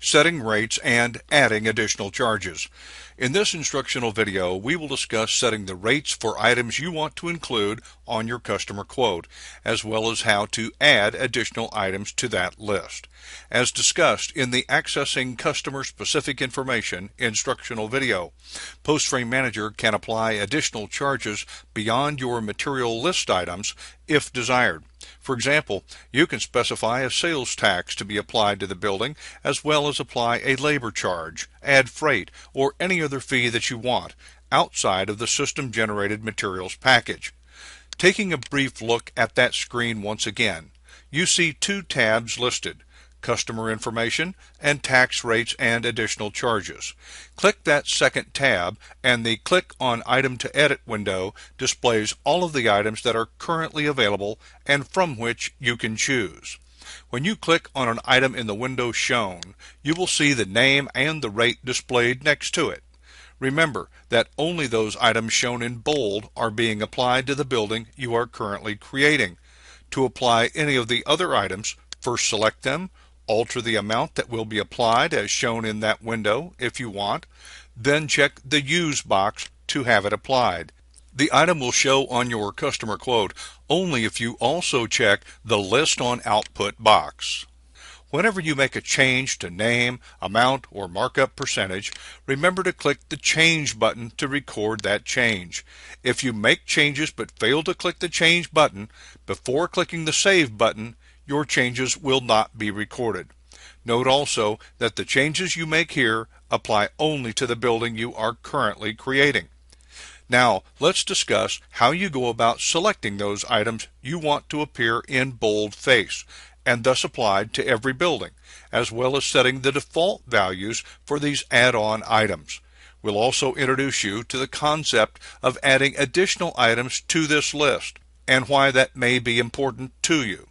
setting rates, and adding additional charges. In this instructional video, we will discuss setting the rates for items you want to include on your customer quote, as well as how to add additional items to that list. As discussed in the Accessing Customer Specific Information instructional video, PostFrame Manager can apply additional charges beyond your material list items if desired. For example, you can specify a sales tax to be applied to the building, as well as apply a labor charge, add freight, or any other fee that you want outside of the system-generated materials package. Taking a brief look at that screen once again, you see two tabs listed: Customer Information and Tax Rates and Additional Charges. Click that second tab and the Click on Item to Edit window displays all of the items that are currently available and from which you can choose. When you click on an item in the window shown, you will see the name and the rate displayed next to it. Remember that only those items shown in bold are being applied to the building you are currently creating. To apply any of the other items, first select them, alter the amount that will be applied as shown in that window if you want, then check the Use box to have it applied. The item will show on your customer quote only if you also check the List on Output box. Whenever you make a change to name, amount, or markup percentage, remember to click the Change button to record that change. If you make changes but fail to click the Change button before clicking the Save button, your changes will not be recorded. Note also that the changes you make here apply only to the building you are currently creating. Now, let's discuss how you go about selecting those items you want to appear in boldface, and thus applied to every building, as well as setting the default values for these add-on items. We'll also introduce you to the concept of adding additional items to this list, and why that may be important to you.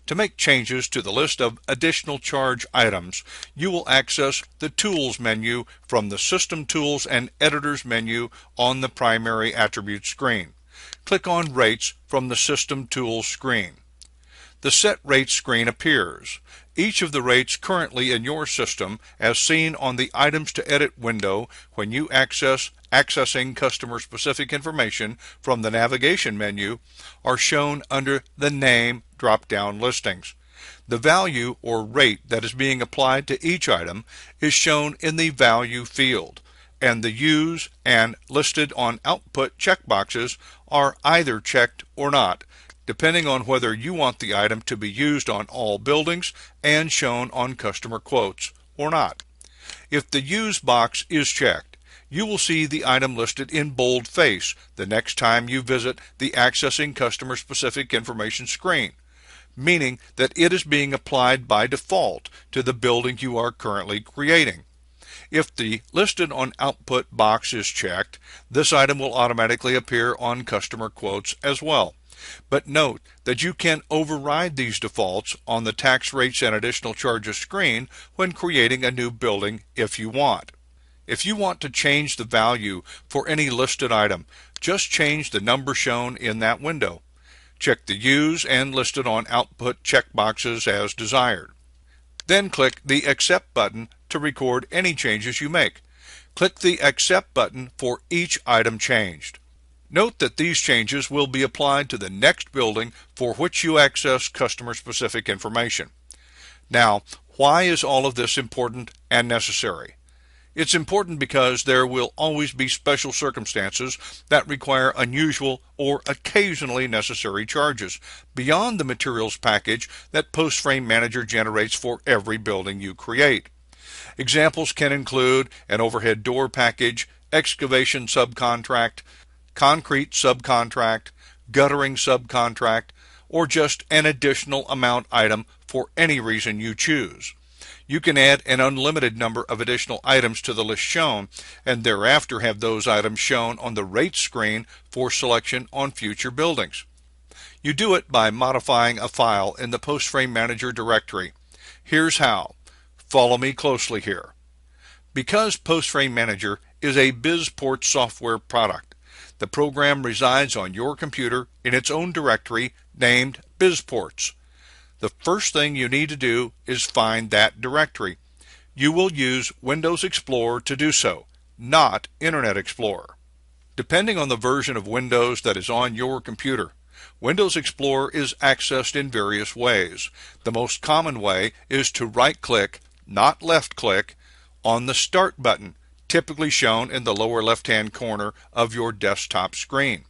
To make changes to the list of additional charge items, you will access the Tools menu from the System Tools and Editors menu on the primary attribute screen. Click on Rates from the System Tools screen. The Set Rates screen appears. Each of the rates currently in your system, as seen on the Items to Edit window when you Accessing Customer Specific Information from the Navigation menu, are shown under the Name drop-down listings. The value or rate that is being applied to each item is shown in the Value field, and the Use and Listed on Output checkboxes are either checked or not, depending on whether you want the item to be used on all buildings and shown on customer quotes or not. If the Use box is checked, you will see the item listed in boldface the next time you visit the Accessing Customer Specific Information screen, meaning that it is being applied by default to the building you are currently creating. If the Listed on Output box is checked, this item will automatically appear on customer quotes as well. But note that you can override these defaults on the Tax Rates and Additional Charges screen when creating a new building if you want. If you want to change the value for any listed item, just change the number shown in that window. Check the Use and Listed on Output checkboxes as desired. Then click the Accept button to record any changes you make. Click the Accept button for each item changed. Note that these changes will be applied to the next building for which you access customer-specific information. Now, why is all of this important and necessary? It's important because there will always be special circumstances that require unusual or occasionally necessary charges beyond the materials package that PostFrame Manager generates for every building you create. Examples can include an overhead door package, excavation subcontract, concrete subcontract, guttering subcontract, or just an additional amount item for any reason you choose. You can add an unlimited number of additional items to the list shown, and thereafter have those items shown on the Rates screen for selection on future buildings. You do it by modifying a file in the PostFrame Manager directory. Here's how. Follow me closely here. Because PostFrame Manager is a BizPort software product, the program resides on your computer in its own directory named BizPorts. The first thing you need to do is find that directory. you will use Windows Explorer to do so, not Internet Explorer. Depending on the version of Windows that is on your computer, Windows Explorer is accessed in various ways. The most common way is to right-click, not left-click, on the Start button, typically shown in the lower left-hand corner of your desktop screen.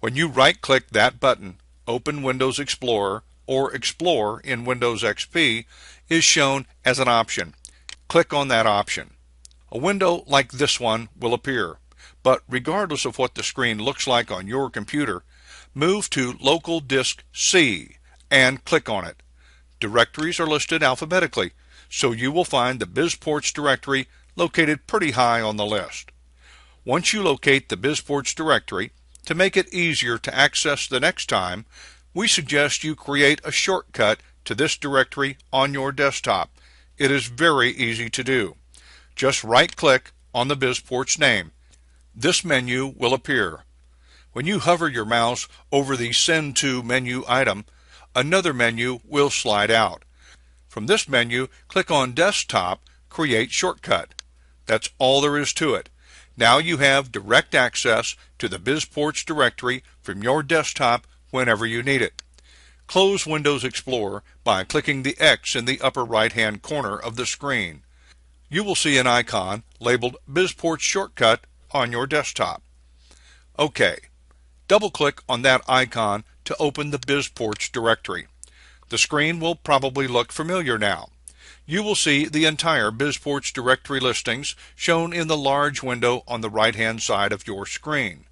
When you right-click that button, Open Windows Explorer or Explore in Windows XP is shown as an option. Click on that option. A window like this one will appear, but regardless of what the screen looks like on your computer, move to Local Disk C and click on it. Directories are listed alphabetically, so you will find the BizPorts directory located pretty high on the list. Once you locate the BizPorts directory, to make it easier to access the next time, we suggest you create a shortcut to this directory on your desktop. It is very easy to do. Just right-click on the BizPorts name. This menu will appear. When you hover your mouse over the Send To menu item, another menu will slide out. From this menu, click on Desktop, Create Shortcut. That's all there is to it. Now you have direct access to the BizPorts directory from your desktop whenever you need it. Close Windows Explorer by clicking the X in the upper right-hand corner of the screen. You will see an icon labeled BizPorts Shortcut on your desktop. OK. Double-click on that icon to open the BizPorts directory. The screen will probably look familiar now. You will see the entire BizPorts directory listings shown in the large window on the right-hand side of your screen.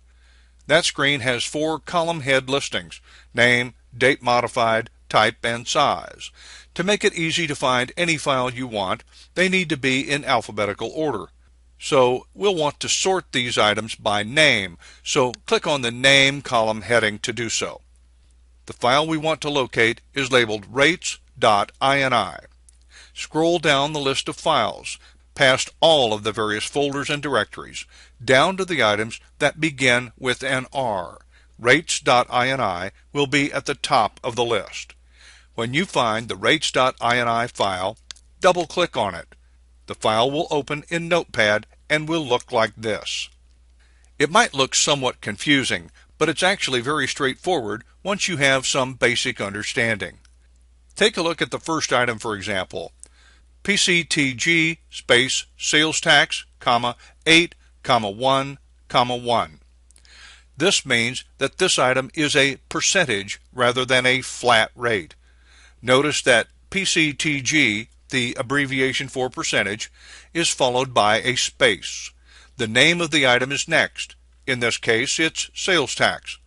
That screen has 4 column head listings: name, date modified, type, and size. To make it easy to find any file you want, they need to be in alphabetical order. So we'll want to sort these items by name, so click on the Name column heading to do so. The file we want to locate is labeled rates.ini. Scroll down the list of files, past all of the various folders and directories, down to the items that begin with an R. Rates.ini will be at the top of the list. When you find the rates.ini file, double-click on it. The file will open in Notepad and will look like this. It might look somewhat confusing, but it's actually very straightforward once you have some basic understanding. Take a look at the first item, for example. PCTG space sales tax, 8, 1, 1. This means that this item is a percentage rather than a flat rate. Notice that PCTG, the abbreviation for percentage, is followed by a space. The name of the item is next. In this case, it's sales tax.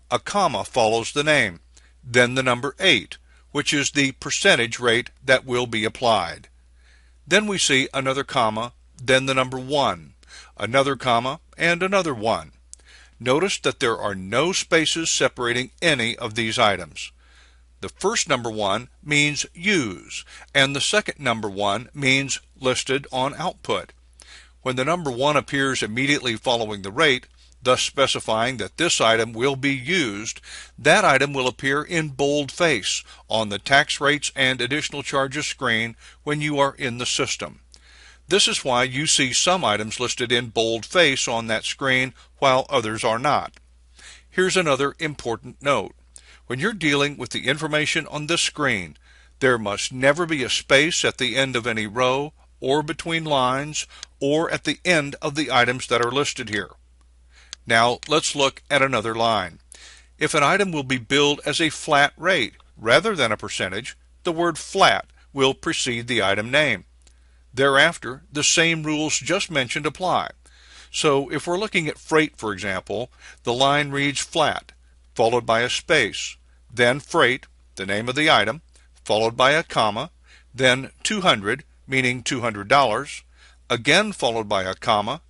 A comma follows the name, then the number 8, which is the percentage rate that will be applied. Then we see another comma, then the number 1, another comma, and another 1. Notice that there are no spaces separating any of these items. The first number 1 means use, and the second number 1 means listed on output. When the number 1 appears immediately following the rate, thus specifying that this item will be used, that item will appear in boldface on the tax rates and additional charges screen when you are in the system. This is why you see some items listed in boldface on that screen while others are not. Here's another important note. When you're dealing with the information on this screen, there must never be a space at the end of any row or between lines or at the end of the items that are listed here. Now let's look at another line. If an item will be billed as a flat rate rather than a percentage, the word flat will precede the item name. Thereafter, the same rules just mentioned apply. So if we're looking at freight, for example, the line reads flat, followed by a space, then freight, the name of the item, followed by a comma, then 200, meaning $200, again followed by a comma,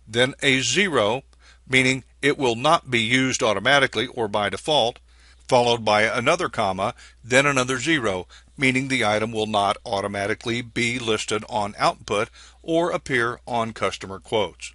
then a 0, meaning it will not be used automatically or by default, followed by another comma, then another 0, meaning the item will not automatically be listed on output or appear on customer quotes.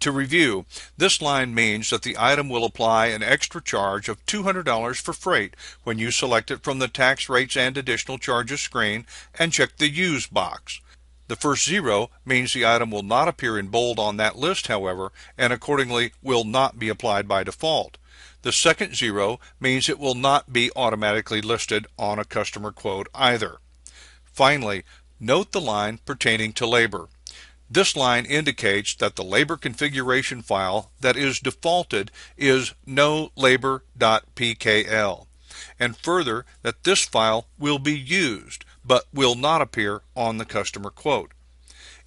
To review, this line means that the item will apply an extra charge of $200 for freight when you select it from the tax rates and additional charges screen and check the Use box. The first 0 means the item will not appear in bold on that list, however, and accordingly will not be applied by default. The second 0 means it will not be automatically listed on a customer quote either. Finally, note the line pertaining to labor. This line indicates that the labor configuration file that is defaulted is nolabor.pkl, and further that this file will be used but will not appear on the customer quote.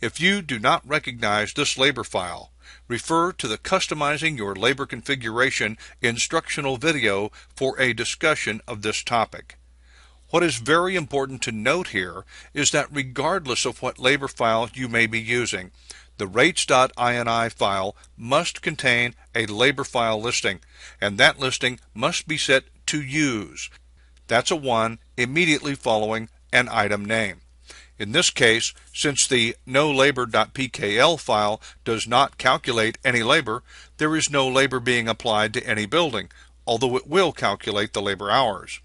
If you do not recognize this labor file, refer to the Customizing Your Labor Configuration instructional video for a discussion of this topic. What is very important to note here is that regardless of what labor file you may be using, the rates.ini file must contain a labor file listing, and that listing must be set to use. That's a 1 immediately following an item name. In this case, since the nolabor.pkl file does not calculate any labor, there is no labor being applied to any building, although it will calculate the labor hours.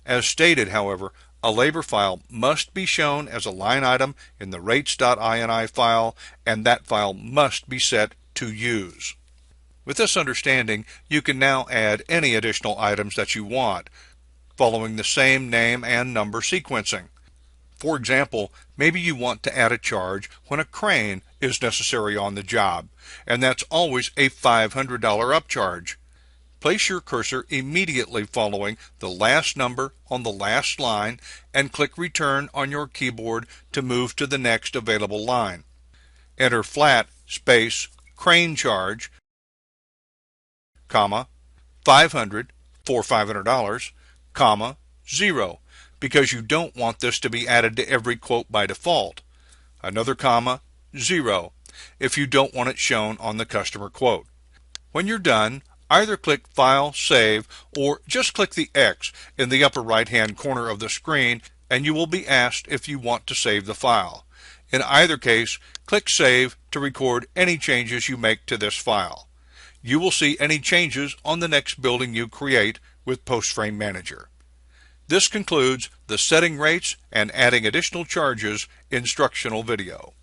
As stated, however, a labor file must be shown as a line item in the rates.ini file, and that file must be set to use. With this understanding, you can now add any additional items that you want, following the same name and number sequencing. For example, maybe you want to add a charge when a crane is necessary on the job, and that's always a $500 upcharge. Place your cursor immediately following the last number on the last line and click Return on your keyboard to move to the next available line. Enter flat space crane charge, comma, 500 for $500, comma, 0, because you don't want this to be added to every quote by default. Another comma, 0, if you don't want it shown on the customer quote. When you're done, either click File, Save, or just click the X in the upper right-hand corner of the screen, and you will be asked if you want to save the file. In either case, click Save to record any changes you make to this file. You will see any changes on the next building you create with PostFrame Manager. This concludes the Setting Rates and Adding Additional Charges instructional video.